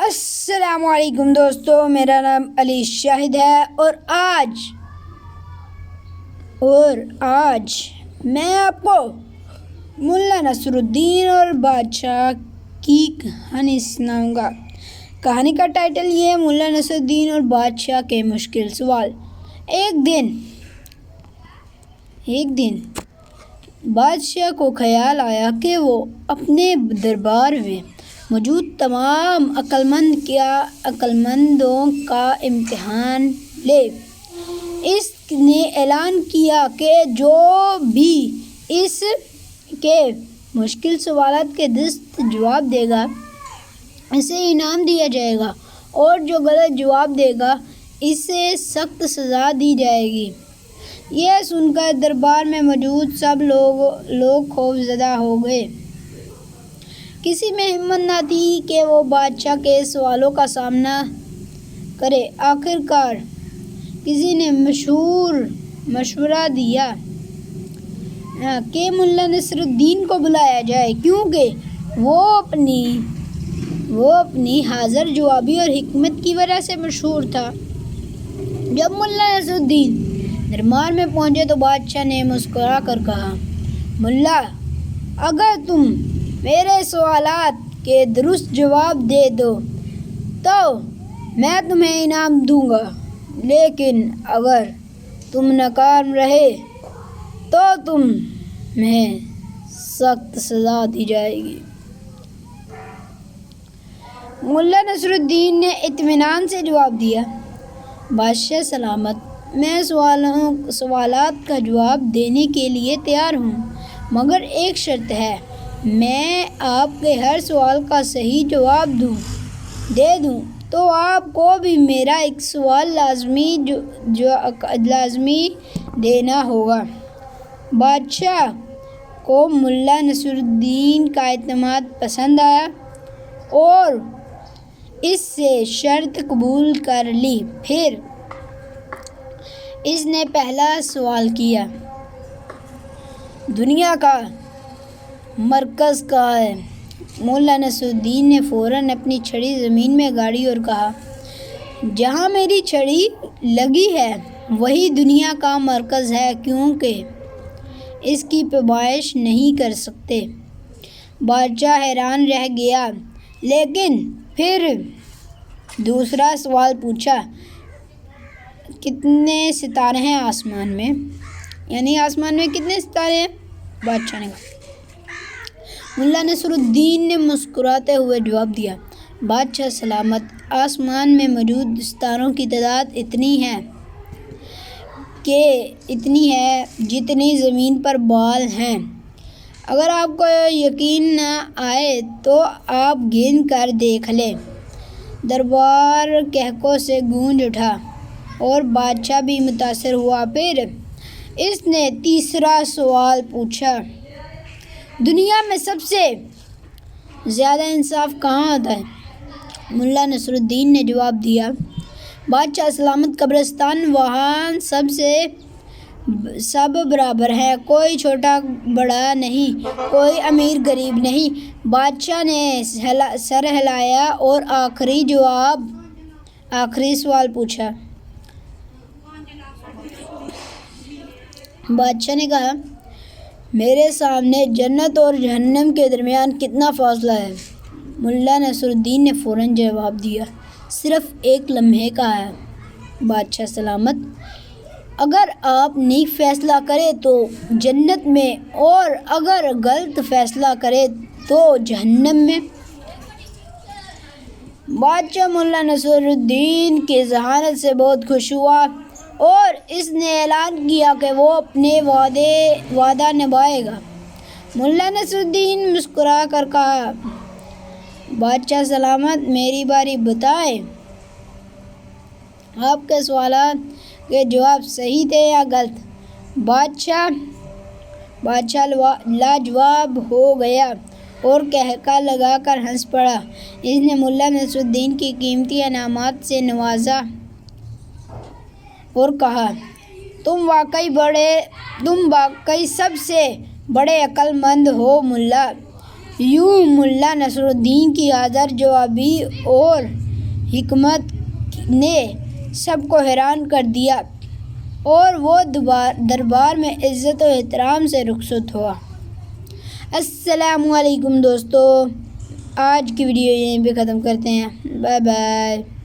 السلام علیکم دوستو، میرا نام علی شاہد ہے اور آج میں آپ کو ملا نصر الدین اور بادشاہ کی کہانی سناؤں گا۔ کہانی کا ٹائٹل یہ ہے، ملا نصر الدین اور بادشاہ کے مشکل سوال۔ ایک دن بادشاہ کو خیال آیا کہ وہ اپنے دربار میں موجود تمام عقل مندوں کا امتحان لے۔ اس نے اعلان کیا کہ جو بھی اس کے مشکل سوالات کے درست جواب دے گا اسے انعام دیا جائے گا، اور جو غلط جواب دے گا اسے سخت سزا دی جائے گی۔ یہ سن کر دربار میں موجود سب لوگ خوف زدہ ہو گئے۔ کسی میں ہمت نہ تھی کہ وہ بادشاہ کے سوالوں کا سامنا کرے۔ آخرکار کسی نے مشورہ دیا کہ ملا نصر الدین کو بلایا جائے، کیونکہ وہ اپنی حاضر جوابی اور حکمت کی وجہ سے مشہور تھا۔ جب ملا نصر الدین دربار میں پہنچے تو بادشاہ نے مسکرا کر کہا، ملا، اگر تم میرے سوالات کے درست جواب دے دو تو میں تمہیں انعام دوں گا، لیکن اگر تم ناکام رہے تو تمہیں سخت سزا دی جائے گی۔ ملا نصر الدین نے اطمینان سے جواب دیا، بادشاہ سلامت، میں سوالات کا جواب دینے کے لیے تیار ہوں، مگر ایک شرط ہے، میں آپ کے ہر سوال کا صحیح جواب دے دوں تو آپ کو بھی میرا ایک سوال لازمی دینا ہوگا۔ بادشاہ کو ملا نصر الدین کا اعتماد پسند آیا اور اس سے شرط قبول کر لی۔ پھر اس نے پہلا سوال کیا، دنیا کا مرکز کہاں ہے؟ ملا نصر الدین نے فوراً اپنی چھڑی زمین میں گاڑی اور کہا، جہاں میری چھڑی لگی ہے وہی دنیا کا مرکز ہے، کیونکہ اس کی پیمائش نہیں کر سکتے۔ بادشاہ حیران رہ گیا، لیکن پھر دوسرا سوال پوچھا، کتنے ستارے ہیں آسمان میں؟ یعنی آسمان میں کتنے ستارے ہیں؟ بادشاہ نے کہا۔ ملا نصر الدین نے مسکراتے ہوئے جواب دیا، بادشاہ سلامت، آسمان میں موجود ستاروں کی تعداد اتنی ہے جتنی زمین پر بال ہیں۔ اگر آپ کو یقین نہ آئے تو آپ گن کر دیکھ لیں۔ دربار قہقہوں سے گونج اٹھا اور بادشاہ بھی متاثر ہوا۔ پھر اس نے تیسرا سوال پوچھا، دنیا میں سب سے زیادہ انصاف کہاں ہوتا ہے؟ ملا نصر الدین نے جواب دیا، بادشاہ سلامت، قبرستان، وہاں سب برابر ہیں، کوئی چھوٹا بڑا نہیں، کوئی امیر غریب نہیں۔ بادشاہ نے سر ہلایا اور آخری سوال پوچھا۔ بادشاہ نے کہا، میرے سامنے جنت اور جہنم کے درمیان کتنا فاصلہ ہے؟ ملا نصر الدین نے فوراً جواب دیا، صرف ایک لمحے کا ہے۔ بادشاہ سلامت، اگر آپ نیک فیصلہ کریں تو جنت میں، اور اگر غلط فیصلہ کریں تو جہنم میں۔ بادشاہ ملا نصر الدین کی ذہانت سے بہت خوش ہوا اور اس نے اعلان کیا کہ وہ اپنے وعدہ نبھائے گا۔ ملا نصر الدین مسکرا کر کہا، بادشاہ سلامت، میری باری، بتائیں آپ کے سوالات کے جواب صحیح تھے یا غلط؟ بادشاہ لاجواب ہو گیا اور قہقہہ لگا کر ہنس پڑا۔ اس نے ملا نصر الدین کی قیمتی انعامات سے نوازا اور کہا، تم واقعی سب سے بڑے عقل مند ہو ملا۔ یوں ملا نصر الدین کی حاضر جوابی اور حکمت نے سب کو حیران کر دیا اور وہ دربار میں عزت و احترام سے رخصت ہوا۔ السلام علیکم دوستو، آج کی ویڈیو یہیں پہ ختم کرتے ہیں۔ Bye bye.